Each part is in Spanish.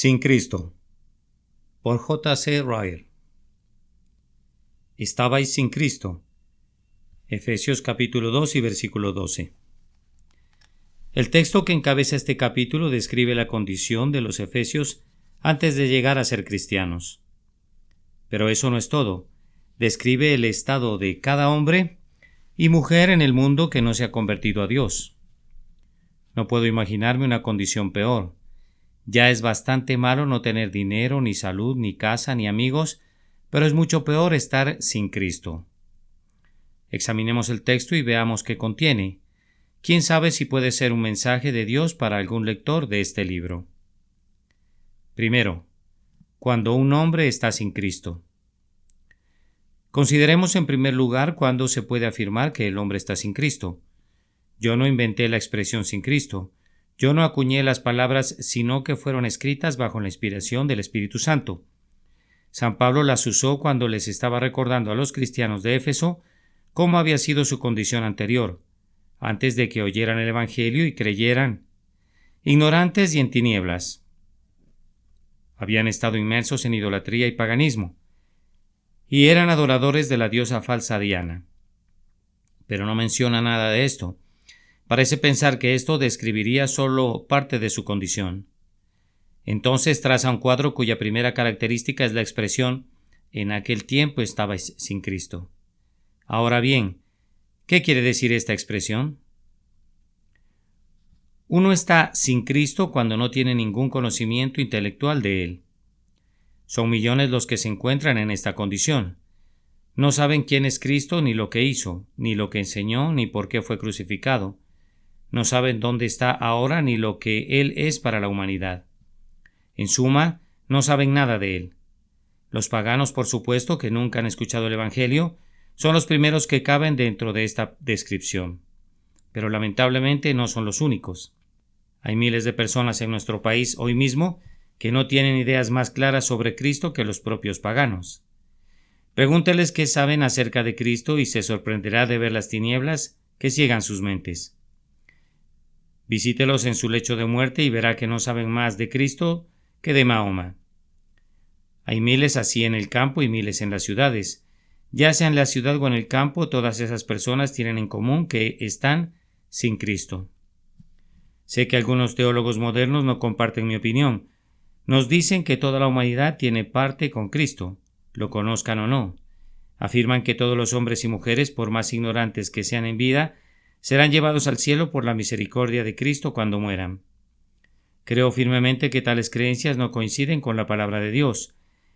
Sin Cristo, por J. C. Ryle. Estabais sin Cristo. Efesios capítulo 2 y versículo 12. El texto que encabeza este capítulo describe la condición de los efesios antes de llegar a ser cristianos. Pero eso no es todo. Describe el estado de cada hombre y mujer en el mundo que no se ha convertido a Dios. No puedo imaginarme una condición peor. Ya es bastante malo no tener dinero, ni salud, ni casa, ni amigos, pero es mucho peor estar sin Cristo. Examinemos el texto y veamos qué contiene. ¿Quién sabe si puede ser un mensaje de Dios para algún lector de este libro? Primero, cuando un hombre está sin Cristo. Consideremos en primer lugar cuándo se puede afirmar que el hombre está sin Cristo. Yo no inventé la expresión sin Cristo. Yo no acuñé las palabras, sino que fueron escritas bajo la inspiración del Espíritu Santo. San Pablo las usó cuando les estaba recordando a los cristianos de Éfeso cómo había sido su condición anterior, antes de que oyeran el Evangelio y creyeran, ignorantes y en tinieblas. Habían estado inmersos en idolatría y paganismo, y eran adoradores de la diosa falsa Diana. Pero no menciona nada de esto. Parece pensar que esto describiría solo parte de su condición. Entonces traza un cuadro cuya primera característica es la expresión «en aquel tiempo estabais sin Cristo». Ahora bien, ¿qué quiere decir esta expresión? Uno está sin Cristo cuando no tiene ningún conocimiento intelectual de Él. Son millones los que se encuentran en esta condición. No saben quién es Cristo, ni lo que hizo, ni lo que enseñó, ni por qué fue crucificado. No saben dónde está ahora ni lo que Él es para la humanidad. En suma, no saben nada de Él. Los paganos, por supuesto, que nunca han escuchado el Evangelio, son los primeros que caben dentro de esta descripción. Pero lamentablemente no son los únicos. Hay miles de personas en nuestro país hoy mismo que no tienen ideas más claras sobre Cristo que los propios paganos. Pregúnteles qué saben acerca de Cristo y se sorprenderá de ver las tinieblas que ciegan sus mentes. Visítelos en su lecho de muerte y verá que no saben más de Cristo que de Mahoma. Hay miles así en el campo y miles en las ciudades. Ya sea en la ciudad o en el campo, todas esas personas tienen en común que están sin Cristo. Sé que algunos teólogos modernos no comparten mi opinión. Nos dicen que toda la humanidad tiene parte con Cristo, lo conozcan o no. Afirman que todos los hombres y mujeres, por más ignorantes que sean en vida, serán llevados al cielo por la misericordia de Cristo cuando mueran. Creo firmemente que tales creencias no coinciden con la palabra de Dios.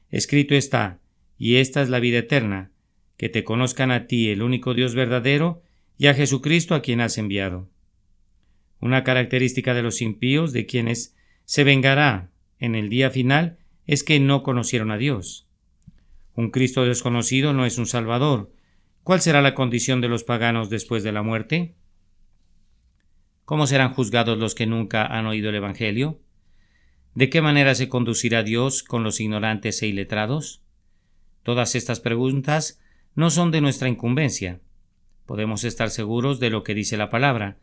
Escrito está, y esta es la vida eterna, que te conozcan a ti, el único Dios verdadero, y a Jesucristo a quien has enviado. Una característica de los impíos, de quienes se vengará en el día final, es que no conocieron a Dios. Un Cristo desconocido no es un Salvador. ¿Cuál será la condición de los paganos después de la muerte? ¿Cómo serán juzgados los que nunca han oído el Evangelio? ¿De qué manera se conducirá Dios con los ignorantes e iletrados? Todas estas preguntas no son de nuestra incumbencia. Podemos estar seguros de lo que dice la palabra.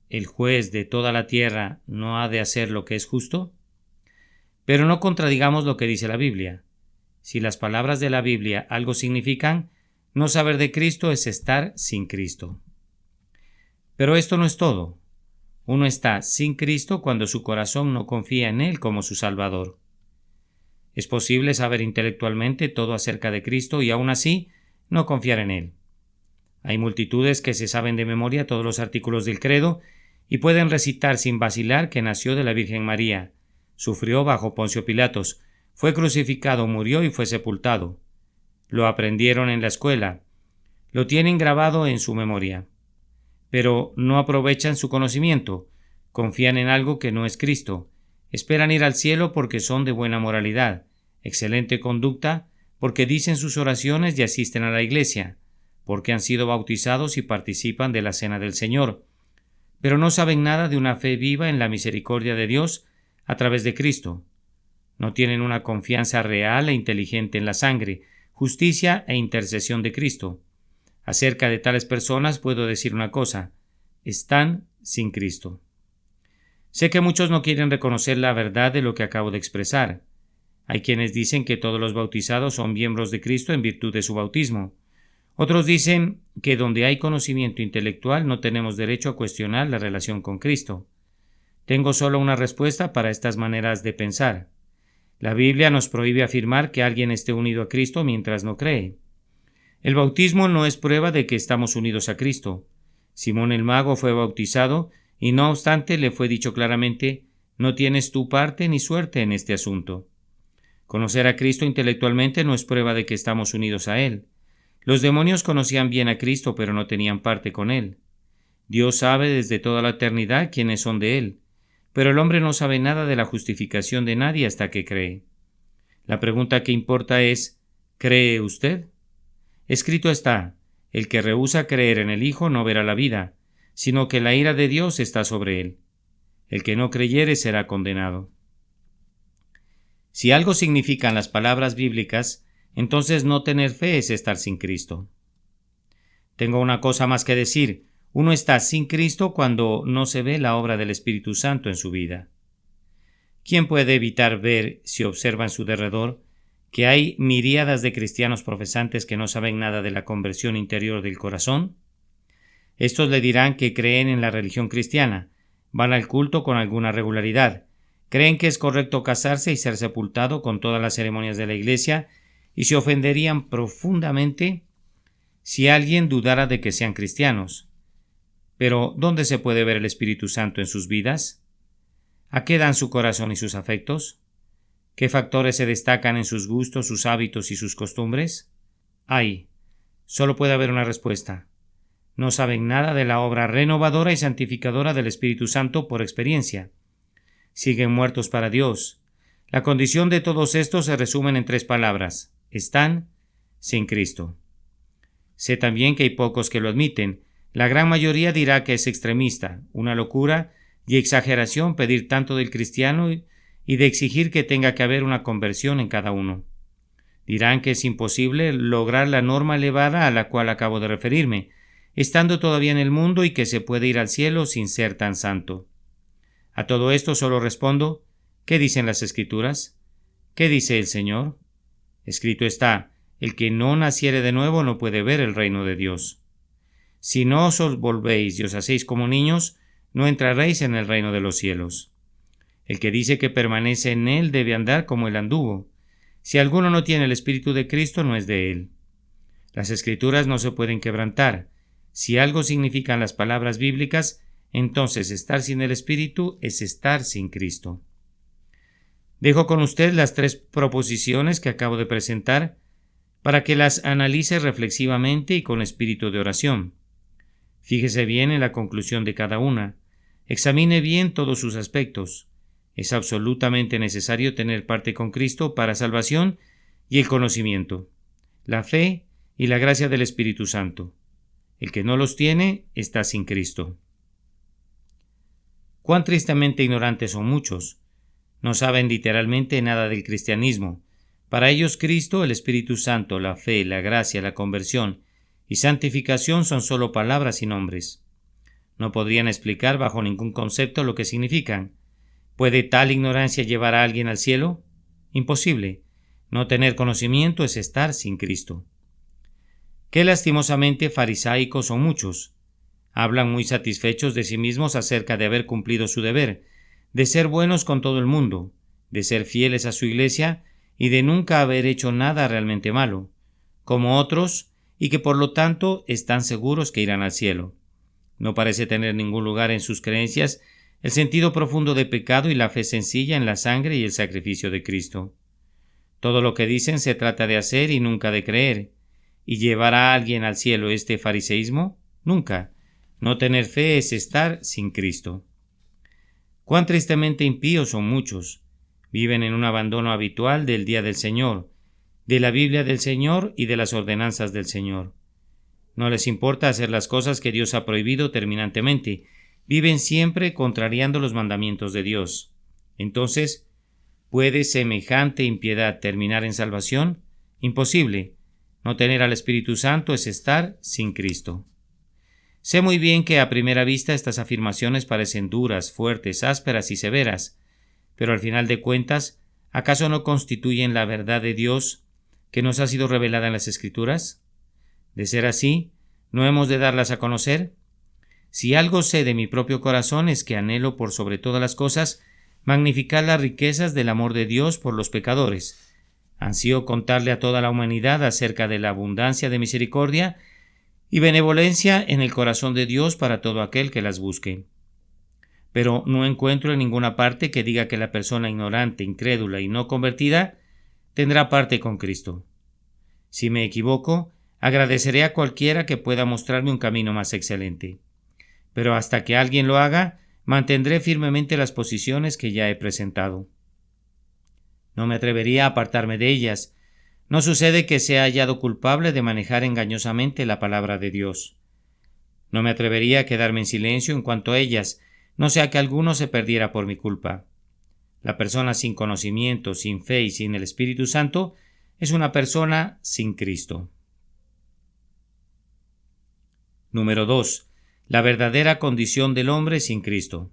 ¿El juez de toda la tierra no ha de hacer lo que es justo? Pero no contradigamos lo que dice la Biblia. Si las palabras de la Biblia algo significan, no saber de Cristo es estar sin Cristo. Pero esto no es todo. Uno está sin Cristo cuando su corazón no confía en Él como su Salvador. Es posible saber intelectualmente todo acerca de Cristo y aún así no confiar en Él. Hay multitudes que se saben de memoria todos los artículos del credo y pueden recitar sin vacilar que nació de la Virgen María, sufrió bajo Poncio Pilatos, fue crucificado, murió y fue sepultado. Lo aprendieron en la escuela, lo tienen grabado en su memoria. Pero no aprovechan su conocimiento, confían en algo que no es Cristo, esperan ir al cielo porque son de buena moralidad, excelente conducta, porque dicen sus oraciones y asisten a la iglesia, porque han sido bautizados y participan de la cena del Señor, pero no saben nada de una fe viva en la misericordia de Dios a través de Cristo. No tienen una confianza real e inteligente en la sangre, justicia e intercesión de Cristo. Acerca de tales personas puedo decir una cosa: están sin Cristo. Sé que muchos no quieren reconocer la verdad de lo que acabo de expresar. Hay quienes dicen que todos los bautizados son miembros de Cristo en virtud de su bautismo. Otros dicen que donde hay conocimiento intelectual no tenemos derecho a cuestionar la relación con Cristo. Tengo solo una respuesta para estas maneras de pensar. La Biblia nos prohíbe afirmar que alguien esté unido a Cristo mientras no cree. El bautismo no es prueba de que estamos unidos a Cristo. Simón el Mago fue bautizado y no obstante le fue dicho claramente: no tienes tu parte ni suerte en este asunto. Conocer a Cristo intelectualmente no es prueba de que estamos unidos a Él. Los demonios conocían bien a Cristo, pero no tenían parte con Él. Dios sabe desde toda la eternidad quiénes son de Él, pero el hombre no sabe nada de la justificación de nadie hasta que cree. La pregunta que importa es: ¿cree usted? Escrito está: el que rehúsa creer en el Hijo no verá la vida, sino que la ira de Dios está sobre él. El que no creyere será condenado. Si algo significan las palabras bíblicas, entonces no tener fe es estar sin Cristo. Tengo una cosa más que decir: uno está sin Cristo cuando no se ve la obra del Espíritu Santo en su vida. ¿Quién puede evitar ver, si observa en su derredor, que hay miríadas de cristianos profesantes que no saben nada de la conversión interior del corazón? Estos le dirán que creen en la religión cristiana, van al culto con alguna regularidad, creen que es correcto casarse y ser sepultado con todas las ceremonias de la Iglesia, y se ofenderían profundamente si alguien dudara de que sean cristianos. Pero, ¿dónde se puede ver el Espíritu Santo en sus vidas? ¿A qué dan su corazón y sus afectos? ¿Qué factores se destacan en sus gustos, sus hábitos y sus costumbres? Solo puede haber una respuesta: no saben nada de la obra renovadora y santificadora del Espíritu Santo por experiencia. Siguen muertos para Dios. La condición de todos estos se resumen en 3 palabras: están sin Cristo. Sé también que hay pocos que lo admiten. La gran mayoría dirá que es extremista, una locura y exageración pedir tanto del cristiano y de exigir que tenga que haber una conversión en cada uno. Dirán que es imposible lograr la norma elevada a la cual acabo de referirme, estando todavía en el mundo, y que se puede ir al cielo sin ser tan santo. A todo esto solo respondo: ¿qué dicen las Escrituras? ¿Qué dice el Señor? Escrito está: el que no naciere de nuevo no puede ver el reino de Dios. Si no os volvéis y os hacéis como niños, no entraréis en el reino de los cielos. El que dice que permanece en él debe andar como él anduvo. Si alguno no tiene el Espíritu de Cristo, no es de él. Las Escrituras no se pueden quebrantar. Si algo significan las palabras bíblicas, entonces estar sin el Espíritu es estar sin Cristo. Dejo con usted las 3 proposiciones que acabo de presentar para que las analice reflexivamente y con espíritu de oración. Fíjese bien en la conclusión de cada una. Examine bien todos sus aspectos. Es absolutamente necesario tener parte con Cristo para salvación y el conocimiento, la fe y la gracia del Espíritu Santo. El que no los tiene está sin Cristo. Cuán tristemente ignorantes son muchos. No saben literalmente nada del cristianismo. Para ellos Cristo, el Espíritu Santo, la fe, la gracia, la conversión y santificación son solo palabras y nombres. No podrían explicar bajo ningún concepto lo que significan. ¿Puede tal ignorancia llevar a alguien al cielo? Imposible. No tener conocimiento es estar sin Cristo. Qué lastimosamente farisaicos son muchos. Hablan muy satisfechos de sí mismos acerca de haber cumplido su deber, de ser buenos con todo el mundo, de ser fieles a su iglesia y de nunca haber hecho nada realmente malo, como otros, y que por lo tanto están seguros que irán al cielo. No parece tener ningún lugar en sus creencias el sentido profundo de pecado y la fe sencilla en la sangre y el sacrificio de Cristo. Todo lo que dicen se trata de hacer y nunca de creer. ¿Y llevará a alguien al cielo este fariseísmo? Nunca. No tener fe es estar sin Cristo. Cuán tristemente impíos son muchos. Viven en un abandono habitual del día del Señor, de la Biblia del Señor y de las ordenanzas del Señor. No les importa hacer las cosas que Dios ha prohibido terminantemente. Viven siempre contrariando los mandamientos de Dios. Entonces, ¿puede semejante impiedad terminar en salvación? Imposible. No tener al Espíritu Santo es estar sin Cristo. Sé muy bien que a primera vista estas afirmaciones parecen duras, fuertes, ásperas y severas, pero al final de cuentas, ¿acaso no constituyen la verdad de Dios que nos ha sido revelada en las Escrituras? De ser así, ¿no hemos de darlas a conocer? Si algo sé de mi propio corazón es que anhelo por sobre todas las cosas magnificar las riquezas del amor de Dios por los pecadores. Ansío contarle a toda la humanidad acerca de la abundancia de misericordia y benevolencia en el corazón de Dios para todo aquel que las busque. Pero no encuentro en ninguna parte que diga que la persona ignorante, incrédula y no convertida tendrá parte con Cristo. Si me equivoco, agradeceré a cualquiera que pueda mostrarme un camino más excelente. Pero hasta que alguien lo haga, mantendré firmemente las posiciones que ya he presentado. No me atrevería a apartarme de ellas. No sucede que sea hallado culpable de manejar engañosamente la palabra de Dios. No me atrevería a quedarme en silencio en cuanto a ellas, no sea que alguno se perdiera por mi culpa. La persona sin conocimiento, sin fe y sin el Espíritu Santo es una persona sin Cristo. Número 2. La verdadera condición del hombre sin Cristo.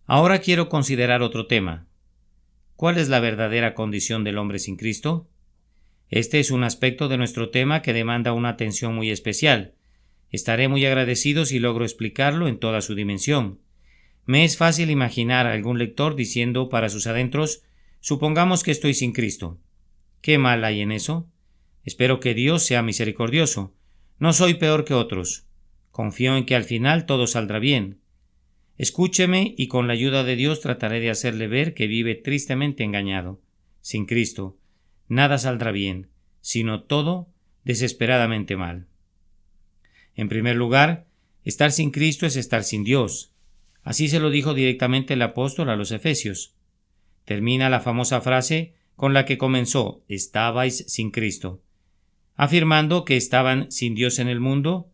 Ahora quiero considerar otro tema. ¿Cuál es la verdadera condición del hombre sin Cristo? Este es un aspecto de nuestro tema que demanda una atención muy especial. Estaré muy agradecido si logro explicarlo en toda su dimensión. Me es fácil imaginar a algún lector diciendo para sus adentros: supongamos que estoy sin Cristo. ¿Qué mal hay en eso? Espero que Dios sea misericordioso. No soy peor que otros. Confío en que al final todo saldrá bien. Escúcheme y con la ayuda de Dios trataré de hacerle ver que vive tristemente engañado. Sin Cristo, nada saldrá bien, sino todo desesperadamente mal. En primer lugar, estar sin Cristo es estar sin Dios. Así se lo dijo directamente el apóstol a los Efesios. Termina la famosa frase con la que comenzó: estabais sin Cristo, afirmando que estaban sin Dios en el mundo.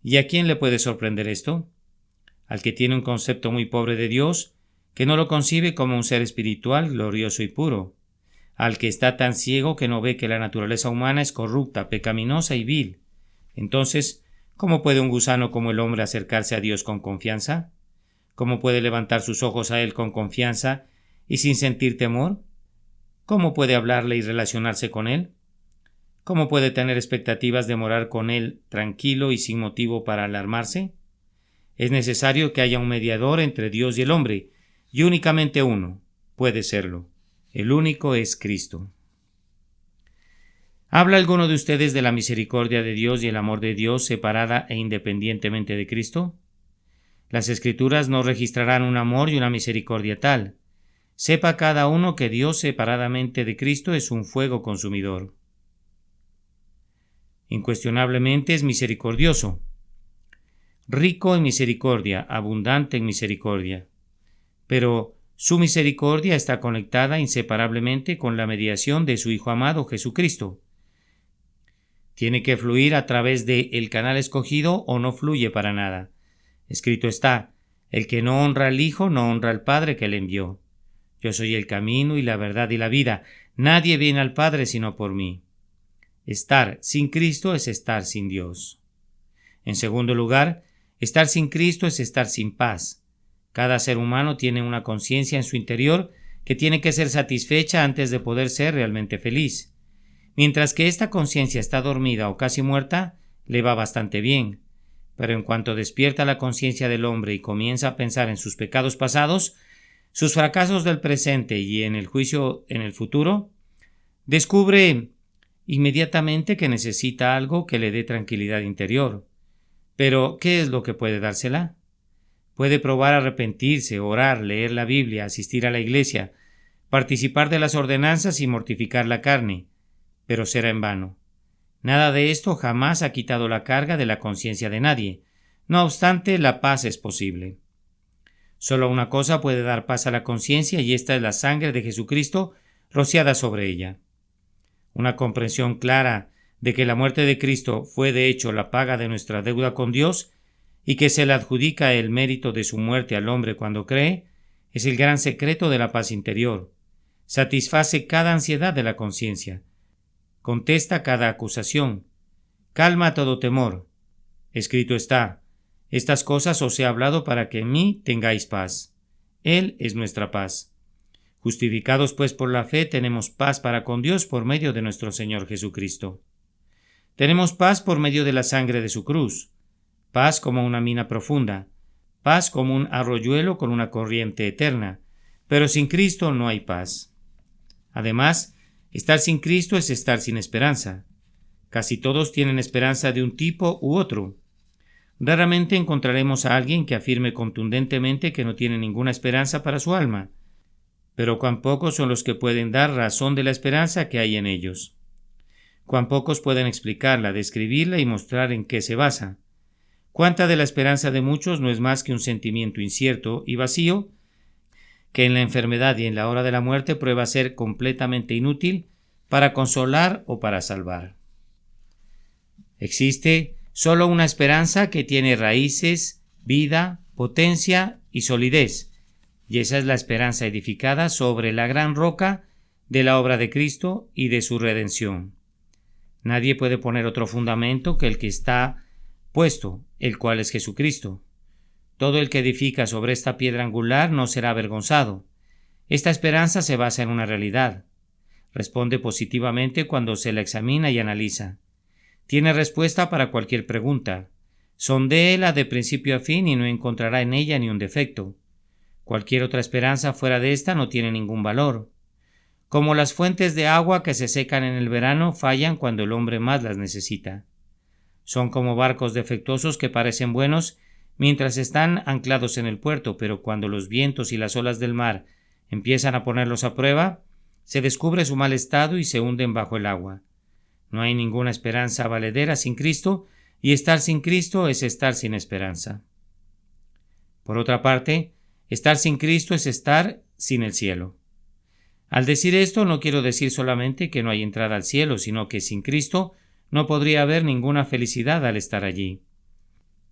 ¿Y a quién le puede sorprender esto? Al que tiene un concepto muy pobre de Dios, que no lo concibe como un ser espiritual, glorioso y puro. Al que está tan ciego que no ve que la naturaleza humana es corrupta, pecaminosa y vil. Entonces, ¿cómo puede un gusano como el hombre acercarse a Dios con confianza? ¿Cómo puede levantar sus ojos a Él con confianza y sin sentir temor? ¿Cómo puede hablarle y relacionarse con Él? ¿Cómo puede tener expectativas de morar con Él tranquilo y sin motivo para alarmarse? Es necesario que haya un mediador entre Dios y el hombre, y únicamente uno puede serlo. El único es Cristo. ¿Habla alguno de ustedes de la misericordia de Dios y el amor de Dios separada e independientemente de Cristo? Las Escrituras no registrarán un amor y una misericordia tal. Sepa cada uno que Dios separadamente de Cristo es un fuego consumidor. Incuestionablemente es misericordioso, rico en misericordia, abundante en misericordia. Pero su misericordia está conectada inseparablemente con la mediación de su Hijo amado Jesucristo. Tiene que fluir a través de el canal escogido o no fluye para nada. Escrito está: el que no honra al Hijo no honra al Padre que le envió. Yo soy el camino y la verdad y la vida. Nadie viene al Padre sino por mí. Estar sin Cristo es estar sin Dios. En segundo lugar, estar sin Cristo es estar sin paz. Cada ser humano tiene una conciencia en su interior que tiene que ser satisfecha antes de poder ser realmente feliz. Mientras que esta conciencia está dormida o casi muerta, le va bastante bien. Pero en cuanto despierta la conciencia del hombre y comienza a pensar en sus pecados pasados, sus fracasos del presente y en el juicio en el futuro, descubre inmediatamente que necesita algo que le dé tranquilidad interior. Pero, ¿qué es lo que puede dársela? Puede probar arrepentirse, orar, leer la Biblia, asistir a la iglesia, participar de las ordenanzas y mortificar la carne, pero será en vano. Nada de esto jamás ha quitado la carga de la conciencia de nadie. No obstante, la paz es posible. Solo una cosa puede dar paz a la conciencia, y esta es la sangre de Jesucristo rociada sobre ella. Una comprensión clara de que la muerte de Cristo fue de hecho la paga de nuestra deuda con Dios y que se le adjudica el mérito de su muerte al hombre cuando cree, es el gran secreto de la paz interior. Satisface cada ansiedad de la conciencia, contesta cada acusación, calma todo temor. Escrito está: Estas cosas os he hablado para que en mí tengáis paz. Él es nuestra paz. Justificados pues por la fe, tenemos paz para con Dios por medio de nuestro Señor Jesucristo. Tenemos paz por medio de la sangre de su cruz, paz como una mina profunda, paz como un arroyuelo con una corriente eterna, pero sin Cristo no hay paz. Además, estar sin Cristo es estar sin esperanza. Casi todos tienen esperanza de un tipo u otro. Raramente encontraremos a alguien que afirme contundentemente que no tiene ninguna esperanza para su alma, pero cuán pocos son los que pueden dar razón de la esperanza que hay en ellos. Cuán pocos pueden explicarla, describirla y mostrar en qué se basa. Cuánta de la esperanza de muchos no es más que un sentimiento incierto y vacío, que en la enfermedad y en la hora de la muerte prueba ser completamente inútil para consolar o para salvar. Existe solo una esperanza que tiene raíces, vida, potencia y solidez, y esa es la esperanza edificada sobre la gran roca de la obra de Cristo y de su redención. Nadie puede poner otro fundamento que el que está puesto, el cual es Jesucristo. Todo el que edifica sobre esta piedra angular no será avergonzado. Esta esperanza se basa en una realidad. Responde positivamente cuando se la examina y analiza. Tiene respuesta para cualquier pregunta. Sondéela de principio a fin y no encontrará en ella ni un defecto. Cualquier otra esperanza fuera de esta no tiene ningún valor. Como las fuentes de agua que se secan en el verano, fallan cuando el hombre más las necesita. Son como barcos defectuosos que parecen buenos mientras están anclados en el puerto, pero cuando los vientos y las olas del mar empiezan a ponerlos a prueba, se descubre su mal estado y se hunden bajo el agua. No hay ninguna esperanza valedera sin Cristo, y estar sin Cristo es estar sin esperanza. Por otra parte, estar sin Cristo es estar sin el cielo. Al decir esto, no quiero decir solamente que no hay entrada al cielo, sino que sin Cristo no podría haber ninguna felicidad al estar allí.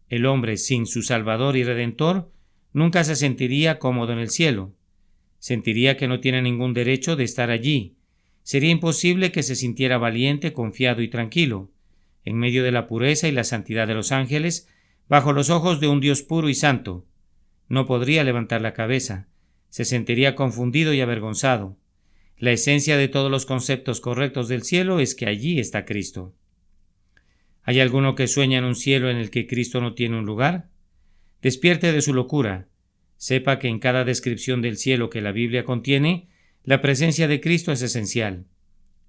El hombre sin su Salvador y Redentor nunca se sentiría cómodo en el cielo. Sentiría que no tiene ningún derecho de estar allí. Sería imposible que se sintiera valiente, confiado y tranquilo, en medio de la pureza y la santidad de los ángeles, bajo los ojos de un Dios puro y santo. No podría levantar la cabeza. Se sentiría confundido y avergonzado. La esencia de todos los conceptos correctos del cielo es que allí está Cristo. ¿Hay alguno que sueña en un cielo en el que Cristo no tiene un lugar? Despierte de su locura. Sepa que en cada descripción del cielo que la Biblia contiene, la presencia de Cristo es esencial.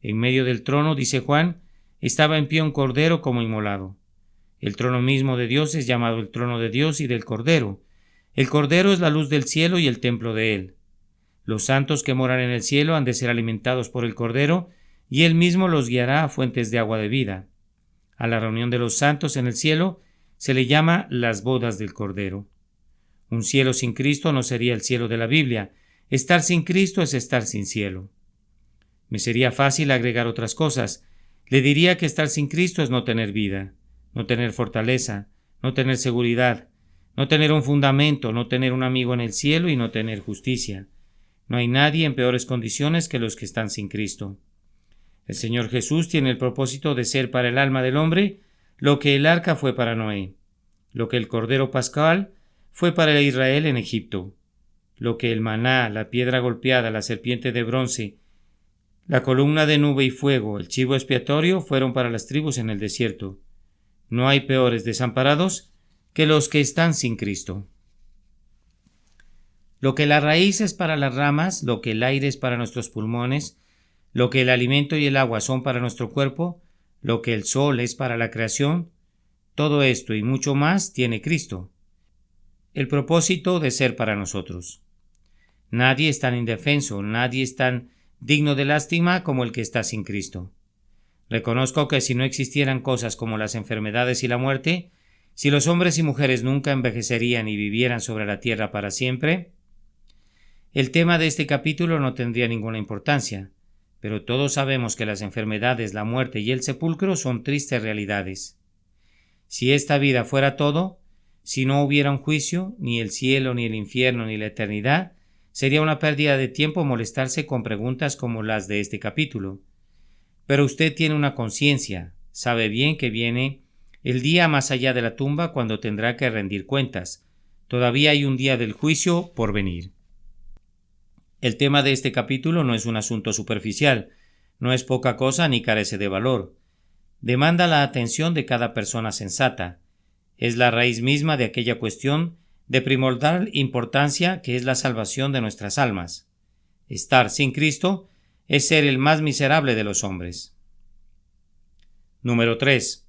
En medio del trono, dice Juan, estaba en pie un cordero como inmolado. El trono mismo de Dios es llamado el trono de Dios y del Cordero. El Cordero es la luz del cielo y el templo de él. Los santos que moran en el cielo han de ser alimentados por el Cordero, y él mismo los guiará a fuentes de agua de vida. A la reunión de los santos en el cielo se le llama las bodas del Cordero. Un cielo sin Cristo no sería el cielo de la Biblia. Estar sin Cristo es estar sin cielo. Me sería fácil agregar otras cosas. Le diría que estar sin Cristo es no tener vida, no tener fortaleza, no tener seguridad, no tener un fundamento, no tener un amigo en el cielo y no tener justicia. No hay nadie en peores condiciones que los que están sin Cristo. El Señor Jesús tiene el propósito de ser para el alma del hombre lo que el arca fue para Noé, lo que el Cordero Pascual fue para Israel en Egipto, lo que el maná, la piedra golpeada, la serpiente de bronce, la columna de nube y fuego, el chivo expiatorio fueron para las tribus en el desierto. No hay peores desamparados que los que están sin Cristo. Lo que la raíz es para las ramas, lo que el aire es para nuestros pulmones, lo que el alimento y el agua son para nuestro cuerpo, lo que el sol es para la creación, todo esto y mucho más tiene Cristo, el propósito de ser para nosotros. Nadie es tan indefenso, nadie es tan digno de lástima como el que está sin Cristo. Reconozco que si no existieran cosas como las enfermedades y la muerte, si los hombres y mujeres nunca envejecerían y vivieran sobre la tierra para siempre, el tema de este capítulo no tendría ninguna importancia, pero todos sabemos que las enfermedades, la muerte y el sepulcro son tristes realidades. Si esta vida fuera todo, si no hubiera un juicio, ni el cielo, ni el infierno, ni la eternidad, sería una pérdida de tiempo molestarse con preguntas como las de este capítulo. Pero usted tiene una conciencia, sabe bien que viene el día más allá de la tumba cuando tendrá que rendir cuentas. Todavía hay un día del juicio por venir. El tema de este capítulo no es un asunto superficial, no es poca cosa ni carece de valor. Demanda la atención de cada persona sensata. Es la raíz misma de aquella cuestión de primordial importancia que es la salvación de nuestras almas. Estar sin Cristo es ser el más miserable de los hombres. Número 3.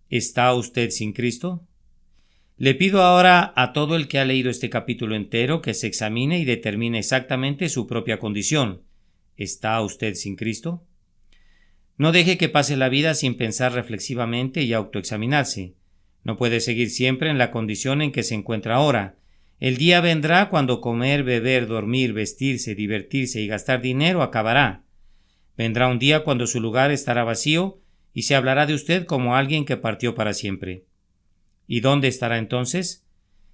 ¿Está usted sin Cristo? Le pido ahora a todo el que ha leído este capítulo entero que se examine y determine exactamente su propia condición. ¿Está usted sin Cristo? No deje que pase la vida sin pensar reflexivamente y autoexaminarse. No puede seguir siempre en la condición en que se encuentra ahora. El día vendrá cuando comer, beber, dormir, vestirse, divertirse y gastar dinero acabará. Vendrá un día cuando su lugar estará vacío y se hablará de usted como alguien que partió para siempre. ¿Y dónde estará entonces?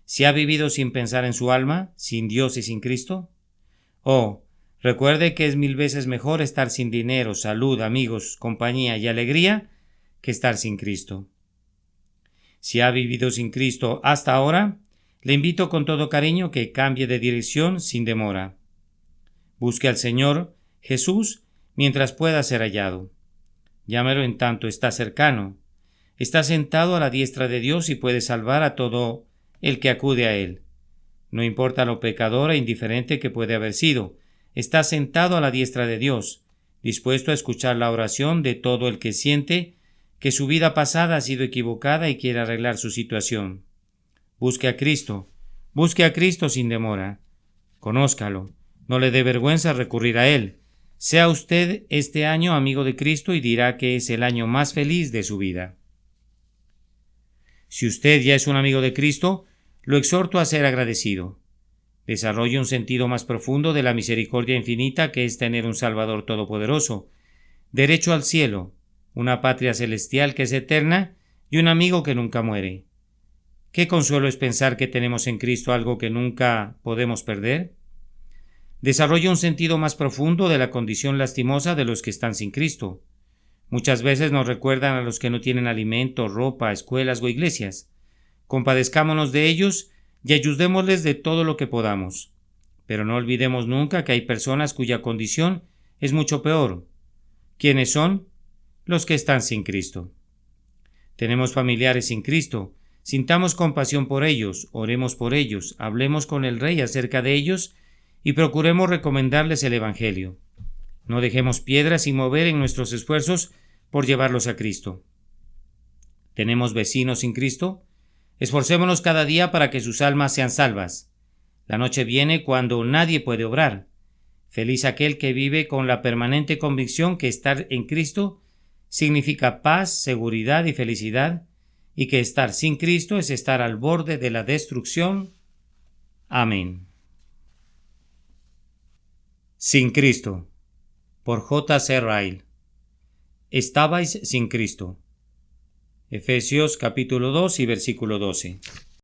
¿Si ha vivido sin pensar en su alma, sin Dios y sin Cristo? Oh, recuerde que es 1000 veces mejor estar sin dinero, salud, amigos, compañía y alegría que estar sin Cristo. Si ha vivido sin Cristo hasta ahora, le invito con todo cariño que cambie de dirección sin demora. Busque al Señor Jesús mientras pueda ser hallado. Llámelo en tanto está cercano. Está sentado a la diestra de Dios y puede salvar a todo el que acude a Él. No importa lo pecador e indiferente que puede haber sido, está sentado a la diestra de Dios, dispuesto a escuchar la oración de todo el que siente que su vida pasada ha sido equivocada y quiere arreglar su situación. Busque a Cristo sin demora. Conózcalo, no le dé vergüenza recurrir a Él. Sea usted este año amigo de Cristo y dirá que es el año más feliz de su vida. Si usted ya es un amigo de Cristo, lo exhorto a ser agradecido. Desarrolle un sentido más profundo de la misericordia infinita que es tener un Salvador todopoderoso, derecho al cielo, una patria celestial que es eterna y un amigo que nunca muere. ¿Qué consuelo es pensar que tenemos en Cristo algo que nunca podemos perder? Desarrolla un sentido más profundo de la condición lastimosa de los que están sin Cristo. Muchas veces nos recuerdan a los que no tienen alimento, ropa, escuelas o iglesias. Compadezcámonos de ellos y ayudémosles de todo lo que podamos. Pero no olvidemos nunca que hay personas cuya condición es mucho peor. ¿Quiénes son? Los que están sin Cristo. Tenemos familiares sin Cristo. Sintamos compasión por ellos, oremos por ellos, hablemos con el Rey acerca de ellos y procuremos recomendarles el Evangelio. No dejemos piedras sin mover en nuestros esfuerzos por llevarlos a Cristo. ¿Tenemos vecinos sin Cristo? Esforcémonos cada día para que sus almas sean salvas. La noche viene cuando nadie puede obrar. Feliz aquel que vive con la permanente convicción que estar en Cristo significa paz, seguridad y felicidad, y que estar sin Cristo es estar al borde de la destrucción. Amén. Sin Cristo, por J. C. Ryle. Estabais sin Cristo. Efesios capítulo 2 y versículo 12.